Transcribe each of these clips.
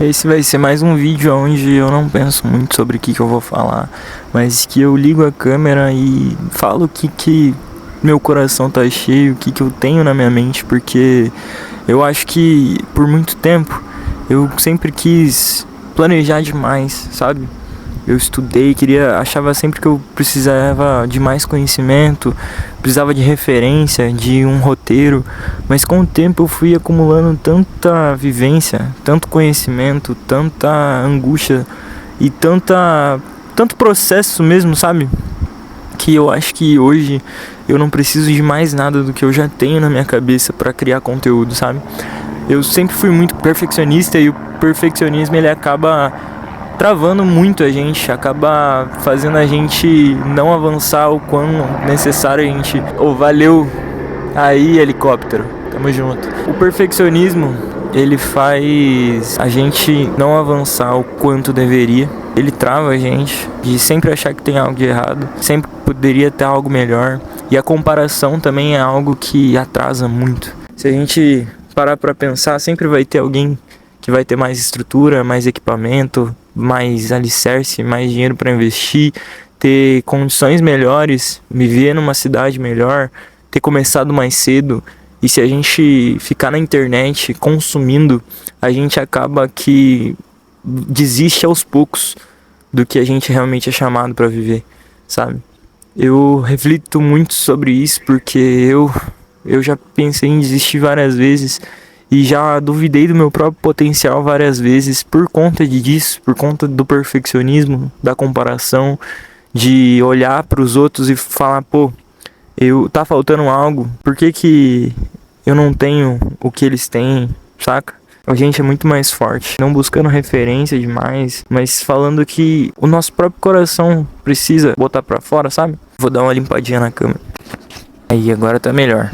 Esse vai ser mais um vídeo onde eu não penso muito sobre o que eu vou falar, mas que eu ligo a câmera e falo o que meu coração tá cheio, o que eu tenho na minha mente, porque eu acho que por muito tempo eu sempre quis planejar demais, sabe? Eu estudei, achava sempre que eu precisava de mais conhecimento, precisava de referência, de um roteiro, mas com o tempo eu fui acumulando tanta vivência, tanto conhecimento, tanta angústia e tanto processo mesmo, sabe? Que eu acho que hoje eu não preciso de mais nada do que eu já tenho na minha cabeça para criar conteúdo, sabe? Eu sempre fui muito perfeccionista e o perfeccionismo ele acaba travando muito a gente, acaba fazendo a gente não avançar o quão necessário a gente... valeu aí, helicóptero, tamo junto. O perfeccionismo, ele faz a gente não avançar o quanto deveria. Ele trava a gente de sempre achar que tem algo de errado, sempre poderia ter algo melhor. E a comparação também é algo que atrasa muito. Se a gente parar pra pensar, sempre vai ter alguém que vai ter mais estrutura, mais equipamento, mais alicerce, mais dinheiro para investir, ter condições melhores, viver numa cidade melhor, ter começado mais cedo. E se a gente ficar na internet consumindo, a gente acaba que desiste aos poucos do que a gente realmente é chamado para viver, sabe? Eu reflito muito sobre isso porque eu já pensei em desistir várias vezes e já duvidei do meu próprio potencial várias vezes por conta disso, por conta do perfeccionismo, da comparação, de olhar para os outros e falar, pô, tá faltando algo, por que eu não tenho o que eles têm, saca? A gente é muito mais forte, não buscando referência demais, mas falando que o nosso próprio coração precisa botar pra fora, sabe? Vou dar uma limpadinha na câmera. Aí, agora tá melhor.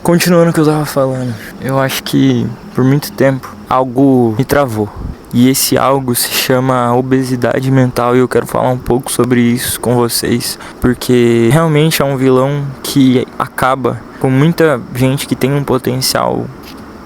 Continuando o que eu tava falando, eu acho que por muito tempo algo me travou. E esse algo se chama obesidade mental e eu quero falar um pouco sobre isso com vocês. Porque realmente é um vilão que acaba com muita gente que tem um potencial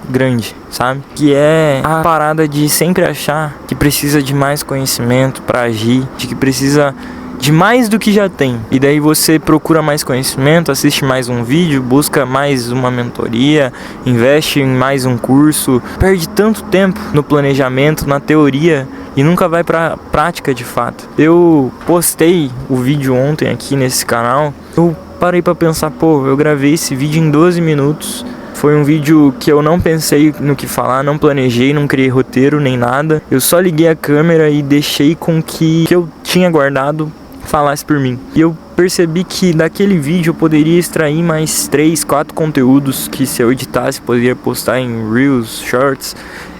grande, sabe? Que é a parada de sempre achar que precisa de mais conhecimento pra agir, de que precisa de mais do que já tem. E daí você procura mais conhecimento, assiste mais um vídeo, busca mais uma mentoria, investe em mais um curso, perde tanto tempo no planejamento, na teoria e nunca vai pra prática de fato. Eu postei o vídeo ontem aqui nesse canal, eu parei pra pensar, pô, eu gravei esse vídeo em 12 minutos. Foi um vídeo que eu não pensei no que falar, não planejei, não criei roteiro nem nada. Eu só liguei a câmera e deixei com que eu tinha guardado falasse por mim. E eu percebi que daquele vídeo eu poderia extrair mais 3, 4 conteúdos que se eu editasse poderia postar em Reels, Shorts.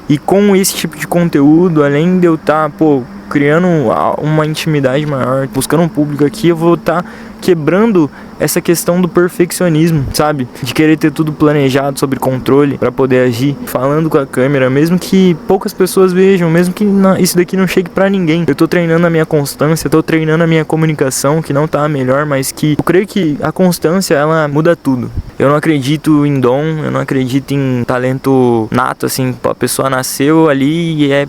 E com esse tipo de conteúdo, além de eu estar, criando uma intimidade maior, buscando um público aqui, eu vou estar quebrando essa questão do perfeccionismo, sabe? De querer ter tudo planejado, sobre controle, pra poder agir, falando com a câmera, mesmo que poucas pessoas vejam, mesmo que isso daqui não chegue pra ninguém. Eu tô treinando a minha constância, eu tô treinando a minha comunicação, que não tá a melhor, mas que eu creio que a constância, ela muda tudo. Eu não acredito em dom, eu não acredito em talento nato, assim, a pessoa nasceu ali e é,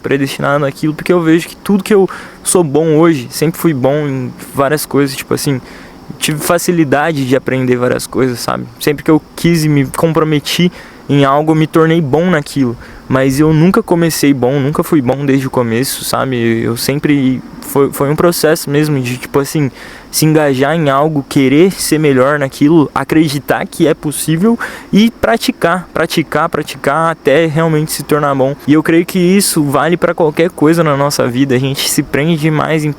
predestinado naquilo, porque eu vejo que tudo que eu sou bom hoje, sempre fui bom em várias coisas, tipo assim, tive facilidade de aprender várias coisas, sabe? Sempre que eu quis e me comprometi em algo, eu me tornei bom naquilo. Mas eu nunca comecei bom, nunca fui bom desde o começo, sabe? Eu sempre... Foi um processo mesmo de, tipo assim, se engajar em algo, querer ser melhor naquilo, acreditar que é possível e praticar até realmente se tornar bom. E eu creio que isso vale pra qualquer coisa na nossa vida. A gente se prende demais em,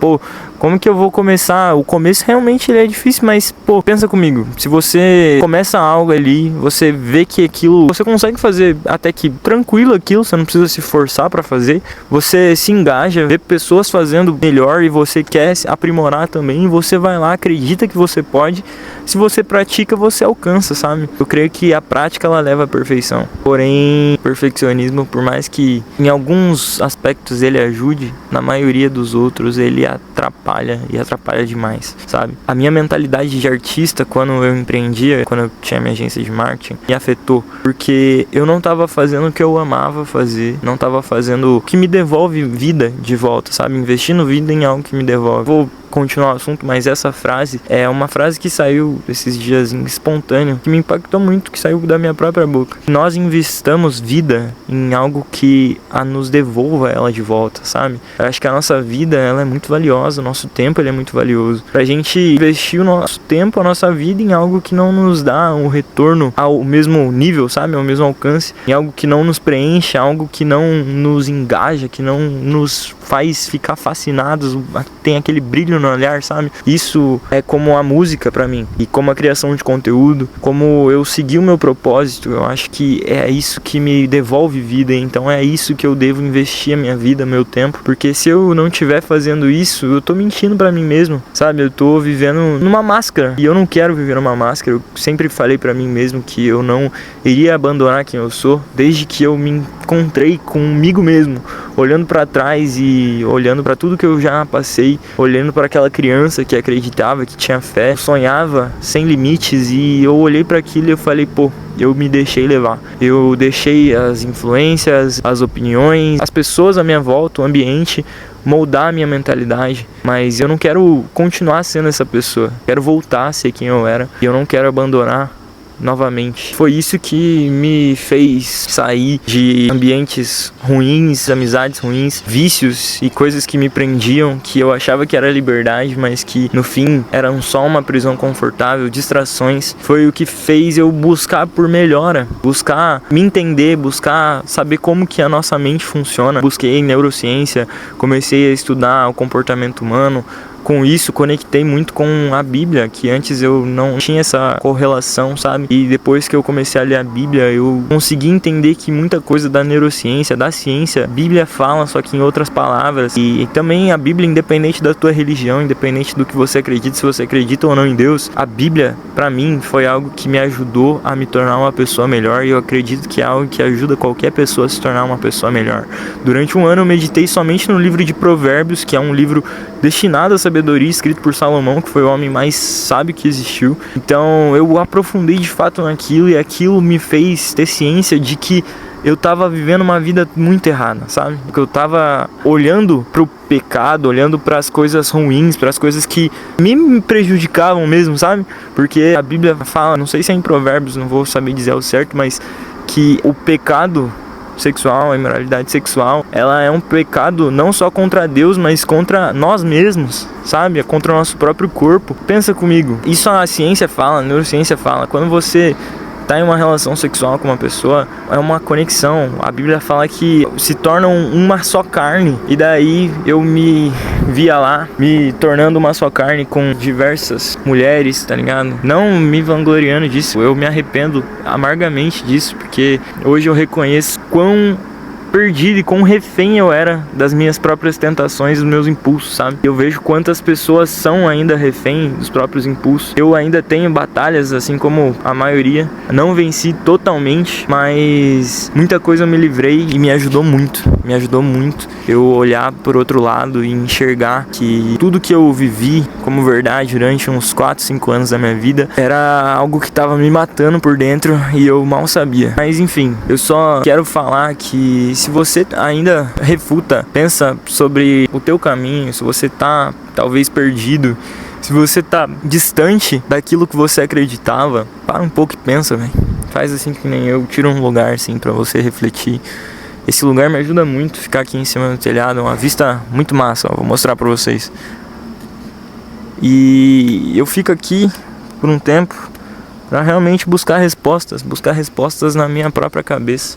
como que eu vou começar? O começo realmente ele é difícil, mas, pensa comigo. Se você começa algo ali, você vê que aquilo, você consegue fazer até que tranquilo aquilo, você não precisa se forçar pra fazer. Você se engaja, vê pessoas fazendo melhor e você quer se aprimorar também, você vai lá, acredita que você pode. Se você pratica, você alcança, sabe? Eu creio que a prática, ela leva à perfeição. Porém, o perfeccionismo, por mais que em alguns aspectos ele ajude, na maioria dos outros ele atrapalha atrapalha e atrapalha demais, sabe? A minha mentalidade de artista, quando eu empreendia, quando eu tinha minha agência de marketing, me afetou, porque eu não tava fazendo o que eu amava fazer, não tava fazendo o que me devolve vida de volta, sabe? Investindo vida em algo que me devolve. Vou continuar o assunto, mas essa frase é uma frase que saiu esses dias espontâneo, que me impactou muito, que saiu da minha própria boca. Nós investamos vida em algo que nos devolva ela de volta, sabe? Eu acho que a nossa vida, ela é muito valiosa, o nosso tempo, ele é muito valioso. Pra gente investir o nosso tempo, a nossa vida em algo que não nos dá um retorno ao mesmo nível, sabe? Ao mesmo alcance, em algo que não nos preenche, algo que não nos engaja, que não nos faz ficar fascinados, tem aquele brilho no olhar, sabe? Isso é como a música pra mim, e como a criação de conteúdo, como eu seguir o meu propósito. Eu acho que é isso que me devolve vida, então é isso que eu devo investir a minha vida, meu tempo, porque se eu não estiver fazendo isso, eu tô mentindo pra mim mesmo, sabe? Eu tô vivendo numa máscara, e eu não quero viver numa máscara. Eu sempre falei pra mim mesmo que eu não iria abandonar quem eu sou, desde que eu me encontrei comigo mesmo, olhando pra trás e olhando pra tudo que eu já passei, olhando pra aquela criança que acreditava, que tinha fé, sonhava sem limites, e eu olhei pra aquilo e eu falei, pô, eu me deixei levar. Eu deixei as influências, as opiniões, as pessoas à minha volta, o ambiente, moldar a minha mentalidade, mas eu não quero continuar sendo essa pessoa. Quero voltar a ser quem eu era, e eu não quero abandonar novamente. Foi isso que me fez sair de ambientes ruins, amizades ruins, vícios e coisas que me prendiam, que eu achava que era liberdade, mas que no fim eram só uma prisão confortável, distrações. Foi o que fez eu buscar por melhora, buscar me entender, buscar saber como que a nossa mente funciona. Busquei neurociência, comecei a estudar o comportamento humano. Com isso, conectei muito com a Bíblia, que antes eu não tinha essa correlação, sabe? E depois que eu comecei a ler a Bíblia, eu consegui entender que muita coisa da neurociência, da ciência, a Bíblia fala, só que em outras palavras. E também a Bíblia, independente da tua religião, independente do que você acredita, se você acredita ou não em Deus, a Bíblia, pra mim, foi algo que me ajudou a me tornar uma pessoa melhor, e eu acredito que é algo que ajuda qualquer pessoa a se tornar uma pessoa melhor. Durante um ano eu meditei somente no livro de Provérbios, que é um livro destinado a sabedoria, escrito por Salomão, que foi o homem mais sábio que existiu. Então eu aprofundei de fato naquilo, e aquilo me fez ter ciência de que eu tava vivendo uma vida muito errada, sabe? Porque eu tava olhando pro pecado, olhando pras coisas ruins, pras coisas que me prejudicavam mesmo, sabe? Porque a Bíblia fala, não sei se é em Provérbios, não vou saber dizer ao certo, mas que o pecado sexual, a imoralidade sexual, ela é um pecado não só contra Deus, mas contra nós mesmos, sabe? É contra o nosso próprio corpo. Pensa comigo, isso a ciência fala, a neurociência fala, quando você tá em uma relação sexual com uma pessoa, é uma conexão. A Bíblia fala que se tornam uma só carne, e daí eu me via lá, me tornando uma só carne com diversas mulheres, tá ligado? Não me vangloriando disso, eu me arrependo amargamente disso, porque hoje eu reconheço quão perdido e quão refém eu era das minhas próprias tentações, dos meus impulsos, sabe? Eu vejo quantas pessoas são ainda refém dos próprios impulsos. Eu ainda tenho batalhas, assim como a maioria. Não venci totalmente, mas muita coisa eu me livrei, e me ajudou muito. Me ajudou muito eu olhar por outro lado e enxergar que tudo que eu vivi como verdade durante uns 4, 5 anos da minha vida era algo que estava me matando por dentro, e eu mal sabia. Mas enfim, eu só quero falar que se você ainda refuta, pensa sobre o teu caminho, se você tá talvez perdido, se você tá distante daquilo que você acreditava, para um pouco e pensa, velho. Faz assim que nem eu, tira um lugar assim pra você refletir. Esse lugar me ajuda muito, ficar aqui em cima do telhado, uma vista muito massa, ó, vou mostrar pra vocês. E eu fico aqui por um tempo pra realmente buscar respostas na minha própria cabeça.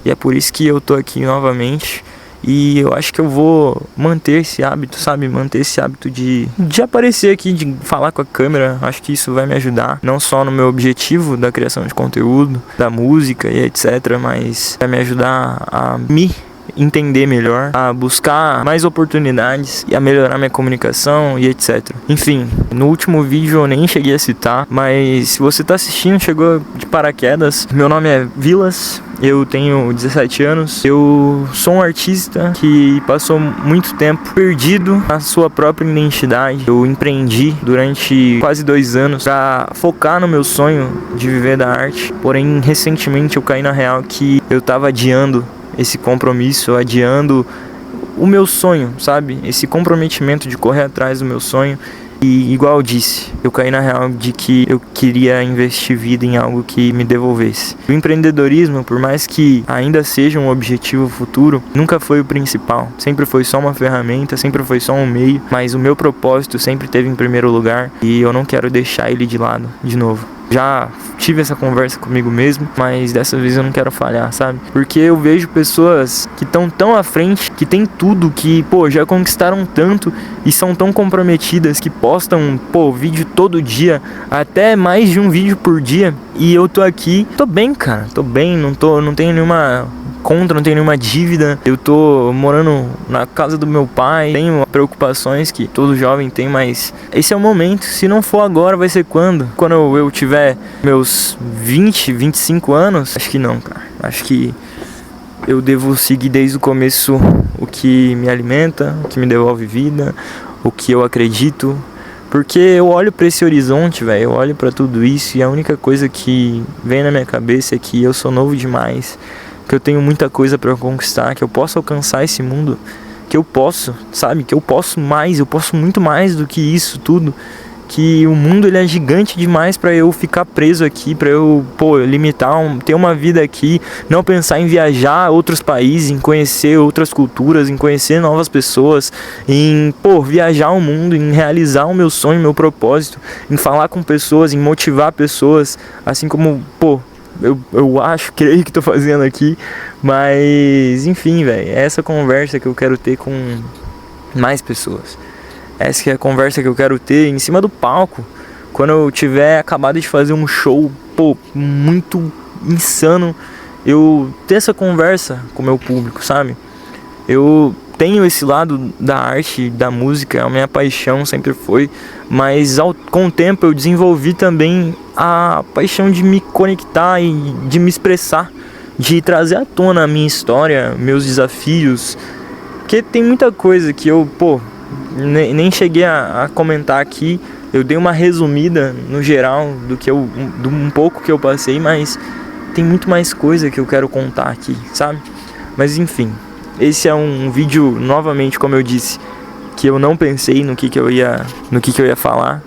E é por isso que eu tô aqui novamente. E eu acho que eu vou manter esse hábito, sabe? Manter esse hábito de aparecer aqui, de falar com a câmera. Acho que isso vai me ajudar, não só no meu objetivo da criação de conteúdo, da música e etc, mas vai me ajudar a me entender melhor, a buscar mais oportunidades e a melhorar minha comunicação e etc. Enfim, no último vídeo eu nem cheguei a citar, mas se você tá assistindo, chegou de paraquedas, meu nome é Vilas. Eu tenho 17 anos, eu sou um artista que passou muito tempo perdido na sua própria identidade. Eu empreendi durante quase 2 anos para focar no meu sonho de viver da arte, porém recentemente eu caí na real que eu tava adiando esse compromisso, adiando o meu sonho, sabe? Esse comprometimento de correr atrás do meu sonho. E igual eu disse, eu caí na real de que eu queria investir vida em algo que me devolvesse. O empreendedorismo, por mais que ainda seja um objetivo futuro, nunca foi o principal. Sempre foi só uma ferramenta, sempre foi só um meio, mas o meu propósito sempre esteve em primeiro lugar e eu não quero deixar ele de lado de novo. Já tive essa conversa comigo mesmo, mas dessa vez eu não quero falhar, sabe? Porque eu vejo pessoas que estão tão à frente, que tem tudo, que, já conquistaram tanto e são tão comprometidas, que postam, vídeo todo dia, até mais de um vídeo por dia. E eu tô aqui, tô bem, cara, tô bem, não tenho nenhuma conta, não tenho nenhuma dívida, eu tô morando na casa do meu pai, tenho preocupações que todo jovem tem, mas esse é o momento. Se não for agora, vai ser quando? Quando eu tiver meus 20, 25 anos? Acho que não, cara. Acho que eu devo seguir desde o começo o que me alimenta, o que me devolve vida, o que eu acredito. Porque eu olho pra esse horizonte, velho, eu olho pra tudo isso e a única coisa que vem na minha cabeça é que eu sou novo demais, que eu tenho muita coisa pra conquistar, que eu posso alcançar esse mundo, que eu posso, sabe? Que eu posso mais, eu posso muito mais do que isso tudo. Que o mundo ele é gigante demais pra eu ficar preso aqui, pra eu, limitar, ter uma vida aqui, não pensar em viajar a outros países, em conhecer outras culturas, em conhecer novas pessoas, em, viajar o mundo, em realizar o meu sonho, meu propósito, em falar com pessoas, em motivar pessoas, assim como, eu creio que tô fazendo aqui, mas enfim, velho, é essa conversa que eu quero ter com mais pessoas. Essa que é a conversa que eu quero ter em cima do palco, quando eu tiver acabado de fazer um show, muito insano, eu ter essa conversa com o meu público, sabe? Eu tenho esse lado da arte, da música, a minha paixão sempre foi, mas com o tempo eu desenvolvi também a paixão de me conectar e de me expressar, de trazer à tona a minha história, meus desafios, porque tem muita coisa que eu, nem cheguei a comentar aqui. Eu dei uma resumida no geral do um pouco que eu passei, mas tem muito mais coisa que eu quero contar aqui, sabe? Mas enfim, esse é um vídeo, novamente, como eu disse, que eu não pensei no que eu ia falar,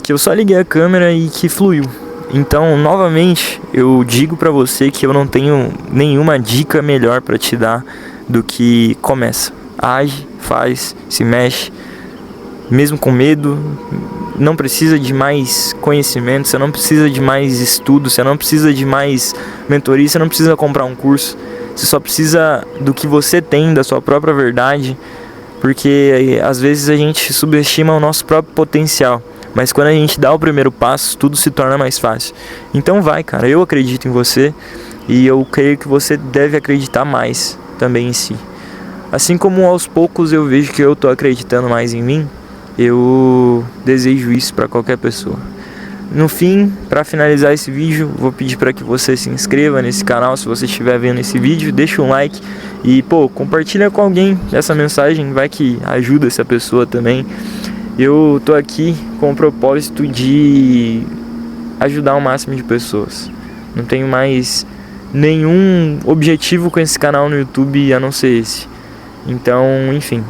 que eu só liguei a câmera e que fluiu. Então, novamente, eu digo pra você que eu não tenho nenhuma dica melhor pra te dar do que começa. Age, faz, se mexe, mesmo com medo. Não precisa de mais conhecimento, você não precisa de mais estudo, você não precisa de mais mentoria, você não precisa comprar um curso. Você só precisa do que você tem, da sua própria verdade, porque às vezes a gente subestima o nosso próprio potencial, mas quando a gente dá o primeiro passo, tudo se torna mais fácil. Então vai, cara, eu acredito em você e eu creio que você deve acreditar mais também em si. Assim como aos poucos eu vejo que eu tô acreditando mais em mim, eu desejo isso para qualquer pessoa. No fim, para finalizar esse vídeo, vou pedir para que você se inscreva nesse canal se você estiver vendo esse vídeo, deixa um like e compartilha com alguém essa mensagem, vai que ajuda essa pessoa também. Eu tô aqui com o propósito de ajudar o máximo de pessoas. Não tenho mais nenhum objetivo com esse canal no YouTube a não ser esse. Então, enfim,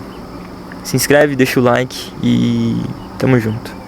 se inscreve, deixa o like e tamo junto.